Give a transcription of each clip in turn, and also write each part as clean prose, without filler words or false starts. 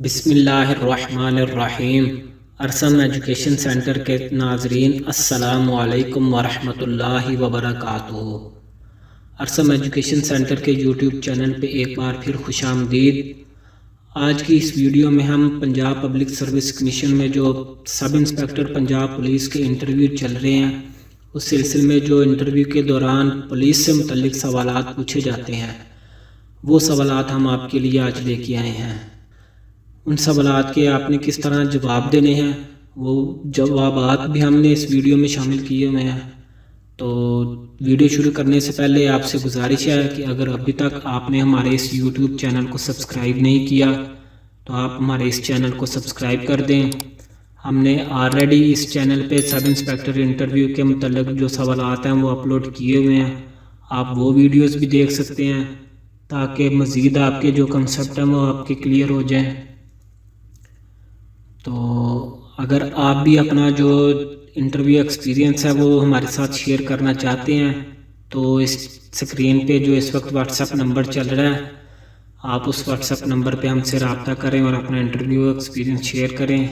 بسم اللہ الرحمن الرحیم۔ ارسم ایجوکیشن سینٹر کے ناظرین السلام علیکم ورحمۃ اللہ وبرکاتہ۔ ارسم ایجوکیشن سینٹر کے یوٹیوب چینل پہ ایک بار پھر خوش آمدید۔ آج کی اس ویڈیو میں ہم پنجاب پبلک سروس کمیشن میں جو سب انسپیکٹر پنجاب پولیس کے انٹرویو چل رہے ہیں، اس سلسلے میں جو انٹرویو کے دوران پولیس سے متعلق سوالات پوچھے جاتے ہیں، وہ سوالات ہم آپ کے لیے آج لے کے آئے ہیں۔ ان سوالات کے آپ نے کس طرح جواب دینے ہیں، وہ جوابات بھی ہم نے اس ویڈیو میں شامل کیے ہوئے ہیں۔ تو ویڈیو شروع کرنے سے پہلے آپ سے گزارش ہے کہ اگر ابھی تک آپ نے ہمارے اس یوٹیوب چینل کو سبسکرائب نہیں کیا تو آپ ہمارے اس چینل کو سبسکرائب کر دیں۔ ہم نے آلریڈی اس چینل پہ سب انسپیکٹر انٹرویو کے متعلق جو سوالات ہیں وہ اپلوڈ کیے ہوئے ہیں، آپ وہ ویڈیوز بھی دیکھ سکتے ہیں تاکہ مزید آپ کے جو کنسیپٹ ہیں وہ آپ کے کلیئر ہو جائیں۔ تو اگر آپ بھی اپنا جو انٹرویو ایکسپیرینس ہے وہ ہمارے ساتھ شیئر کرنا چاہتے ہیں تو اس سکرین پہ جو اس وقت واٹس ایپ نمبر چل رہا ہے، آپ اس واٹس ایپ نمبر پہ ہم سے رابطہ کریں اور اپنا انٹرویو ایکسپیرینس شیئر کریں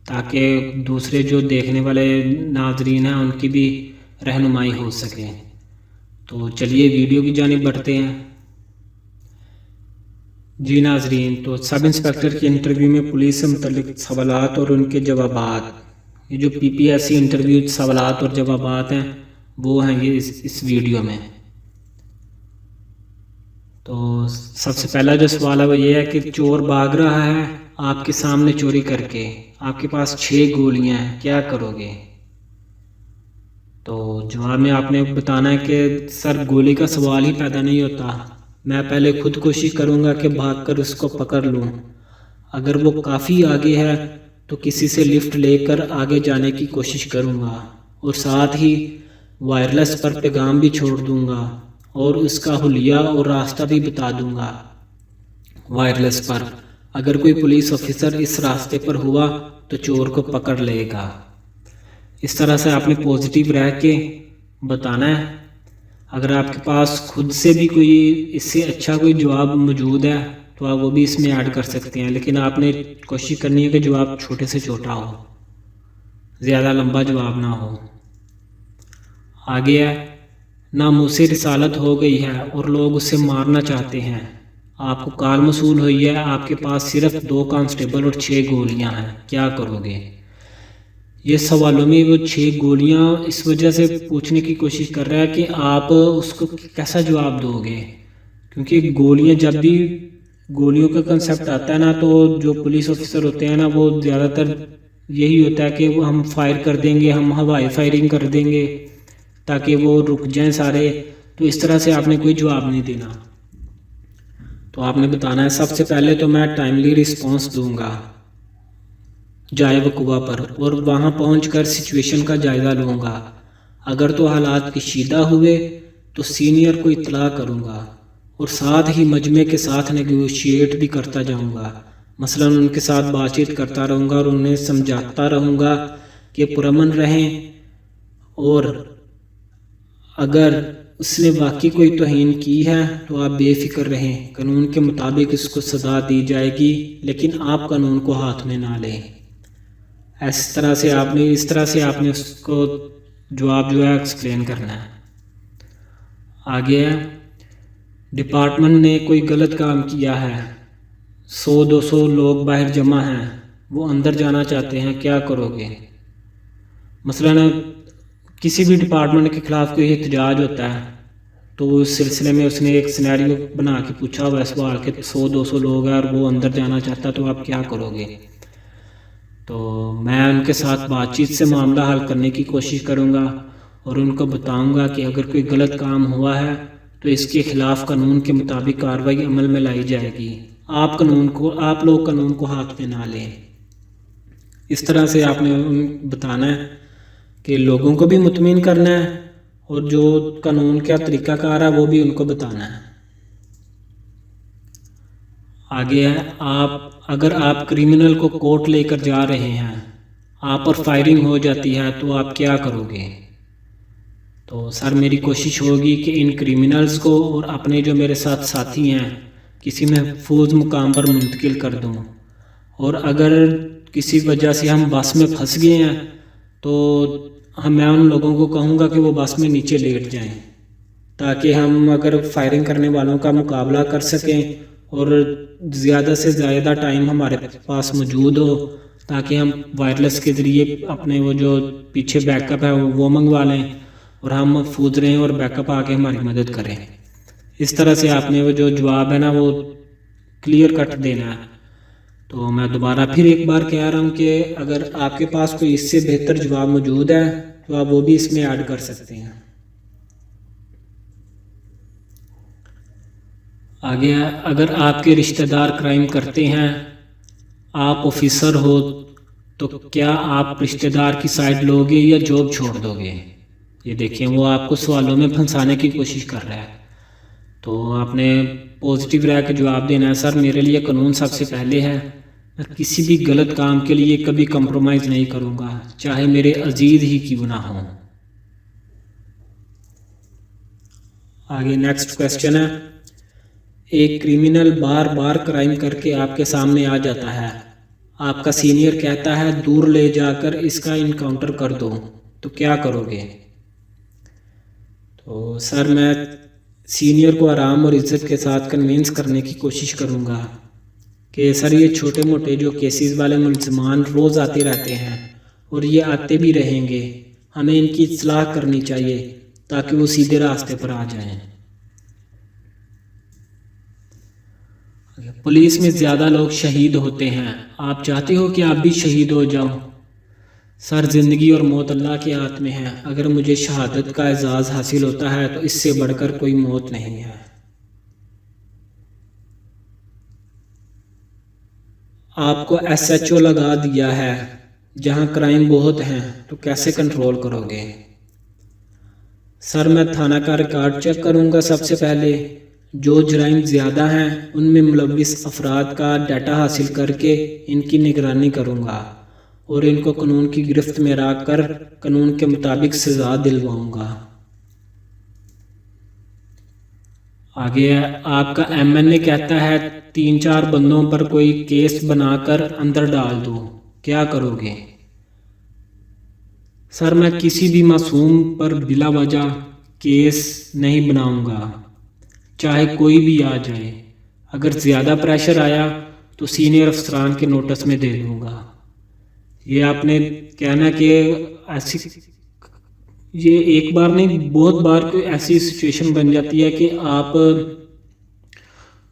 تاکہ دوسرے جو دیکھنے والے ناظرین ہیں ان کی بھی رہنمائی ہو سکے۔ تو چلیے ویڈیو کی جانب بڑھتے ہیں۔ جی ناظرین، تو سب انسپیکٹر کے انٹرویو میں پولیس سے متعلق سوالات اور ان کے جوابات، یہ جو پی پی ایس سی انٹرویو سوالات اور جوابات ہیں وہ ہیں یہ اس ویڈیو میں۔ تو سب سے پہلا جو سوال ہے وہ یہ ہے کہ چور بھاگ رہا ہے آپ کے سامنے چوری کر کے، آپ کے پاس 6 گولیاں ہیں، کیا کرو گے؟ تو جواب میں آپ نے بتانا ہے کہ سر گولی کا سوال ہی پیدا نہیں ہوتا، میں پہلے خود کوشش کروں گا کہ بھاگ کر اس کو پکڑ لوں، اگر وہ کافی آگے ہے تو کسی سے لفٹ لے کر آگے جانے کی کوشش کروں گا اور ساتھ ہی وائرلیس پر پیغام بھی چھوڑ دوں گا اور اس کا حلیہ اور راستہ بھی بتا دوں گا وائرلیس پر۔ اگر کوئی پولیس آفیسر اس راستے پر ہوا تو چور کو پکڑ لے گا۔ اس طرح سے آپ نے پوزیٹیو رہ کے بتانا ہے۔ اگر آپ کے پاس خود سے بھی کوئی اس سے اچھا کوئی جواب موجود ہے تو آپ وہ بھی اس میں ایڈ کر سکتے ہیں، لیکن آپ نے کوشش کرنی ہے کہ جواب چھوٹے سے چھوٹا ہو، زیادہ لمبا جواب نہ ہو۔ آگے ہے، ناموس رسالت ہو گئی ہے اور لوگ اسے مارنا چاہتے ہیں، آپ کو کال موصول ہوئی ہے، آپ کے پاس صرف 2 کانسٹیبل اور 6 گولیاں ہیں، کیا کرو گے؟ یہ سوالوں میں وہ 6 گولیاں اس وجہ سے پوچھنے کی کوشش کر رہا ہے کہ آپ اس کو کیسا جواب دو گے، کیونکہ گولیاں جب بھی گولیوں کا کنسیپٹ آتا ہے نا تو جو پولیس آفیسر ہوتے ہیں نا وہ زیادہ تر یہی ہوتا ہے کہ وہ ہم فائر کر دیں گے، ہم ہوائی فائرنگ کر دیں گے تاکہ وہ رک جائیں سارے، تو اس طرح سے آپ نے کوئی جواب نہیں دینا۔ تو آپ نے بتانا ہے سب سے پہلے تو میں ٹائملی رسپانس دوں گا جائے وقوع پر اور وہاں پہنچ کر سچویشن کا جائزہ لوں گا، اگر تو حالات کشیدہ ہوئے تو سینئر کو اطلاع کروں گا اور ساتھ ہی مجمع کے ساتھ نیگوشیٹ بھی کرتا جاؤں گا، مثلا ان کے ساتھ بات چیت کرتا رہوں گا اور انہیں سمجھاتا رہوں گا کہ پرامن رہیں، اور اگر اس نے واقعی کوئی توہین کی ہے تو آپ بے فکر رہیں، قانون کے مطابق اس کو سزا دی جائے گی، لیکن آپ قانون کو ہاتھ میں نہ لیں۔ اس طرح سے آپ نے اس کو جواب جو ہے ایکسپلین کرنا ہے۔ آگے ہے، ڈپارٹمنٹ نے کوئی غلط کام کیا ہے، 100-200 لوگ باہر جمع ہیں، وہ اندر جانا چاہتے ہیں، کیا کرو گے؟ مثلا کسی بھی ڈپارٹمنٹ کے خلاف کوئی احتجاج ہوتا ہے تو اس سلسلے میں اس نے ایک سینیریو بنا کے پوچھا ہوا ہے سوال کہ 100-200 لوگ ہیں اور وہ اندر جانا چاہتا تو آپ کیا کرو گے؟ تو میں ان کے ساتھ بات چیت سے معاملہ حل کرنے کی کوشش کروں گا اور ان کو بتاؤں گا کہ اگر کوئی غلط کام ہوا ہے تو اس کے خلاف قانون کے مطابق کارروائی عمل میں لائی جائے گی، آپ لوگ قانون کو ہاتھ میں نہ لیں۔ اس طرح سے آپ نے بتانا ہے کہ لوگوں کو بھی مطمئن کرنا ہے اور جو قانون کا طریقہ کار ہے وہ بھی ان کو بتانا ہے۔ آگے ہے، اگر آپ کریمنل کو کورٹ لے کر جا رہے ہیں، آپ پر فائرنگ ہو جاتی ہے تو آپ کیا کرو گے؟ تو سر میری کوشش ہوگی کہ ان کریمنلز کو اور اپنے جو میرے ساتھ ساتھی ہیں کسی محفوظ مقام پر منتقل کر دوں اور اگر کسی وجہ سے ہم بس میں پھنس گئے ہیں تو میں ان لوگوں کو کہوں گا کہ وہ بس میں نیچے لیٹ جائیں، تاکہ ہم اگر فائرنگ کرنے والوں کا مقابلہ کر سکیں اور زیادہ سے زیادہ ٹائم ہمارے پاس موجود ہو، تاکہ ہم وائرلیس کے ذریعے اپنے وہ جو پیچھے بیک اپ ہے وہ منگوا لیں اور ہم محفوظ رہیں اور بیک اپ آ کے ہماری مدد کریں۔ اس طرح سے آپ نے وہ جو جواب ہے نا وہ کلیئر کٹ دینا ہے۔ تو میں دوبارہ پھر ایک بار کہہ رہا ہوں کہ اگر آپ کے پاس کوئی اس سے بہتر جواب موجود ہے تو آپ وہ بھی اس میں ایڈ کر سکتے ہیں۔ آگے، اگر آپ کے رشتہ دار کرائم کرتے ہیں، آپ آفیسر ہو، تو کیا آپ رشتہ دار کی سائڈ لوگے یا جاب چھوڑ دو گے؟ یہ دیکھیں وہ آپ کو سوالوں میں پھنسانے کی کوشش کر رہا ہے، تو آپ نے پازیٹیو رہ کے جواب دینا ہے، سر میرے لیے قانون سب سے پہلے ہے، میں کسی بھی غلط کام کے لیے کبھی کمپرومائز نہیں کروں گا، چاہے میرے عزیز ہی کیوں نہ ہوں۔ آگے نیکسٹ کویسچن ہے، ایک کرمینل بار بار کرائم کر کے آپ کے سامنے آ جاتا ہے، آپ کا سینئر کہتا ہے دور لے جا کر اس کا انکاؤنٹر کر دو، تو کیا کرو گے؟ تو سر میں سینئر کو آرام اور عزت کے ساتھ کنوینس کرنے کی کوشش کروں گا کہ سر یہ چھوٹے موٹے جو کیسز والے ملزمان روز آتے رہتے ہیں اور یہ آتے بھی رہیں گے، ہمیں ان کی اصلاح کرنی چاہیے تاکہ وہ سیدھے راستے پر آ جائیں۔ پولیس میں زیادہ لوگ شہید ہوتے ہیں، آپ چاہتے ہو کہ آپ بھی شہید ہو جاؤ؟ سر زندگی اور موت اللہ کے ہاتھ میں ہے، اگر مجھے شہادت کا اعزاز حاصل ہوتا ہے تو اس سے بڑھ کر کوئی موت نہیں ہے۔ آپ کو ایس ایچ او لگا دیا ہے جہاں کرائم بہت ہیں، تو کیسے کنٹرول کرو گے؟ سر میں تھانہ کا ریکارڈ چیک کروں گا، سب سے پہلے جو جرائم زیادہ ہیں ان میں ملوث افراد کا ڈیٹا حاصل کر کے ان کی نگرانی کروں گا اور ان کو قانون کی گرفت میں رکھ کر قانون کے مطابق سزا دلواؤں گا۔ آگے آپ کا ایم این اے کہتا ہے 3-4 بندوں پر کوئی کیس بنا کر اندر ڈال دو، کیا کرو گے؟ سر میں کسی بھی معصوم پر بلا وجہ کیس نہیں بناؤں گا، چاہے کوئی بھی آ جائے، اگر زیادہ پریشر آیا تو سینئر افسران کے نوٹس میں دے دوں گا۔ یہ آپ نے کہنا کہ ایسی یہ ایک بار نہیں بہت بار کوئی ایسی سچویشن بن جاتی ہے کہ آپ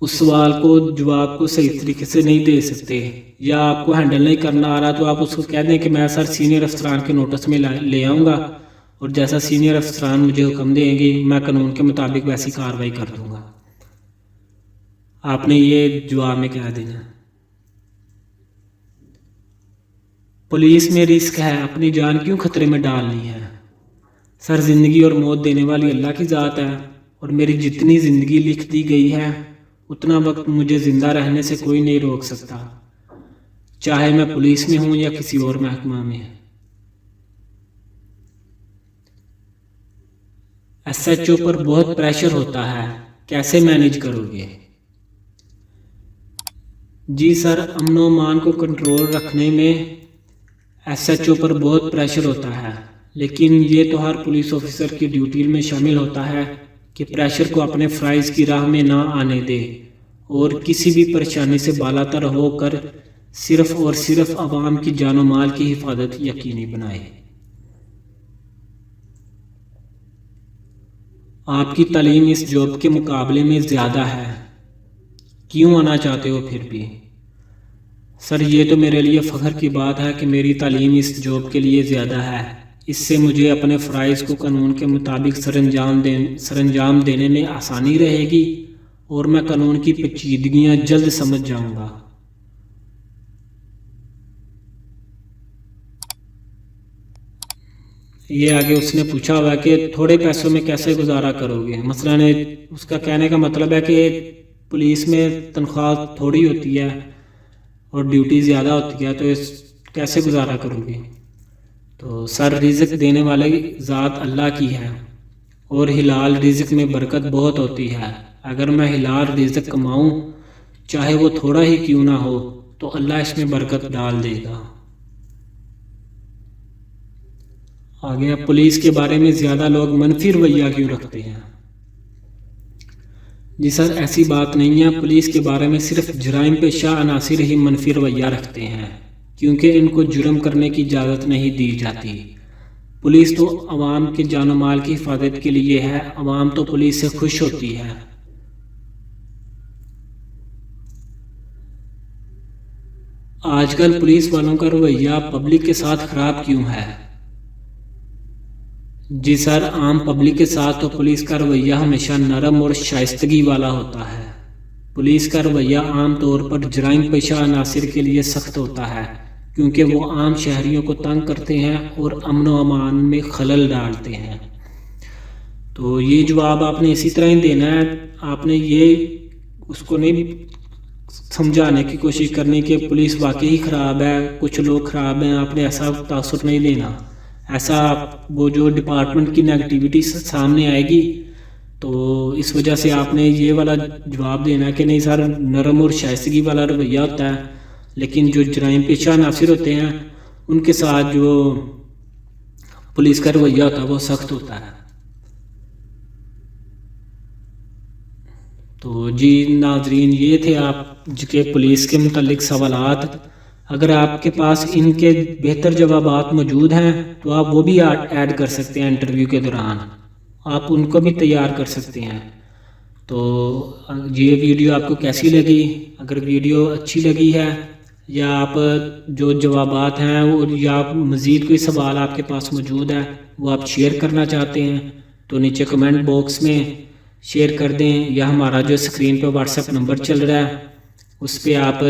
اس سوال کو جواب کو صحیح طریقے سے نہیں دے سکتے یا آپ کو ہینڈل نہیں کرنا آ رہا، تو آپ اس کو کہہ دیں کہ میں سر سینئر افسران کے نوٹس میں لے آؤں گا اور جیسا سینئر افسران مجھے حکم دیں گے میں قانون کے مطابق ویسی کارروائی کر دوں گا۔ آپ نے یہ جواب میں کہہ دینا۔ پولیس میں رسک ہے، اپنی جان کیوں خطرے میں ڈالنی ہے؟ سر زندگی اور موت دینے والی اللہ کی ذات ہے اور میری جتنی زندگی لکھ دی گئی ہے اتنا وقت مجھے زندہ رہنے سے کوئی نہیں روک سکتا، چاہے میں پولیس میں ہوں یا کسی اور محکمہ میں۔ ایس ایچ او پر بہت پریشر ہوتا ہے، کیسے مینیج کرو گے؟ جی سر، امن و امان کو کنٹرول رکھنے میں ایس ایچ او پر بہت پریشر ہوتا ہے، لیکن یہ تو ہر پولیس آفیسر کی ڈیوٹی میں شامل ہوتا ہے کہ پریشر کو اپنے فرائض کی راہ میں نہ آنے دے اور کسی بھی پریشانی سے بالا تر ہو کر صرف اور صرف عوام کی جان و مال کی حفاظت یقینی بنائے۔ آپ کی تعلیم اس جاب کے مقابلے میں زیادہ ہے، کیوں آنا چاہتے ہو پھر بھی؟ سر یہ تو میرے لیے فخر کی بات ہے کہ میری تعلیم اس جاب کے لیے زیادہ ہے، اس سے مجھے اپنے فرائض کو قانون کے مطابق سر انجام دینے میں آسانی رہے گی اور میں قانون کی پیچیدگیاں جلد سمجھ جاؤں گا۔ یہ آگے اس نے پوچھا ہوا کہ تھوڑے پیسوں میں کیسے گزارا کرو گے؟ مثلاً اس کا کہنے کا مطلب ہے کہ پولیس میں تنخواہ تھوڑی ہوتی ہے اور ڈیوٹی زیادہ ہوتی ہے، تو کیسے گزارا کرو گے؟ تو سر رزق دینے والی ذات اللہ کی ہے اور حلال رزق میں برکت بہت ہوتی ہے، اگر میں حلال رزق کماؤں چاہے وہ تھوڑا ہی کیوں نہ ہو تو اللہ اس میں برکت ڈال دے گا۔ آگے پولیس کے بارے میں زیادہ لوگ منفی رویہ کیوں رکھتے ہیں؟ جی سر، ایسی بات نہیں ہے، پولیس کے بارے میں صرف جرائم پیشہ عناصر ہی منفی رویہ رکھتے ہیں، کیونکہ ان کو جرم کرنے کی اجازت نہیں دی جاتی۔ پولیس تو عوام کے جان و مال کی حفاظت کے لیے ہے، عوام تو پولیس سے خوش ہوتی ہے۔ آج کل پولیس والوں کا رویہ پبلک کے ساتھ خراب کیوں ہے؟ جی سر، عام پبلک کے ساتھ تو پولیس کا رویہ ہمیشہ نرم اور شائستگی والا ہوتا ہے۔ پولیس کا رویہ عام طور پر جرائم پیشہ عناصر کے لیے سخت ہوتا ہے، کیونکہ وہ عام شہریوں کو تنگ کرتے ہیں اور امن و امان میں خلل ڈالتے ہیں۔ تو یہ جواب آپ نے اسی طرح ہی دینا ہے، آپ نے یہ اس کو نہیں سمجھانے کی کوشش کرنی کہ پولیس واقعی خراب ہے، کچھ لوگ خراب ہیں، آپ نے ایسا تاثر نہیں دینا۔ ایسا وہ جو ڈپارٹمنٹ کی نیگیٹیوٹی سامنے آئے گی تو اس وجہ سے آپ نے یہ والا جواب دینا کہ نہیں سر، نرم اور شائستگی والا رویہ ہوتا ہے، لیکن جو جرائم پیشہ عناصر ہوتے ہیں ان کے ساتھ جو پولیس کا رویہ ہوتا ہے وہ سخت ہوتا ہے۔ تو جی ناظرین، یہ تھے آپ کے پولیس کے متعلق سوالات۔ اگر آپ کے پاس ان کے بہتر جوابات موجود ہیں تو آپ وہ بھی ایڈ کر سکتے ہیں انٹرویو کے دوران، آپ ان کو بھی تیار کر سکتے ہیں۔ تو یہ ویڈیو آپ کو کیسی لگی؟ اگر ویڈیو اچھی لگی ہے یا آپ جو جوابات ہیں یا مزید کوئی سوال آپ کے پاس موجود ہے وہ آپ شیئر کرنا چاہتے ہیں تو نیچے کمنٹ باکس میں شیئر کر دیں، یا ہمارا جو اسکرین پہ واٹس ایپ نمبر چل رہا ہے اس پہ آپ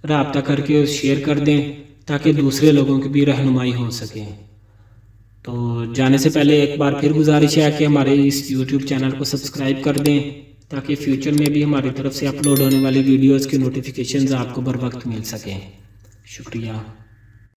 رابطہ کر کے شیئر کر دیں تاکہ دوسرے لوگوں کی بھی رہنمائی ہو سکے۔ تو جانے سے پہلے ایک بار پھر گزارش ہے کہ ہمارے اس یوٹیوب چینل کو سبسکرائب کر دیں تاکہ فیوچر میں بھی ہماری طرف سے اپلوڈ ہونے والی ویڈیوز کی نوٹیفیکیشنز آپ کو بر وقت مل سکیں۔ شکریہ۔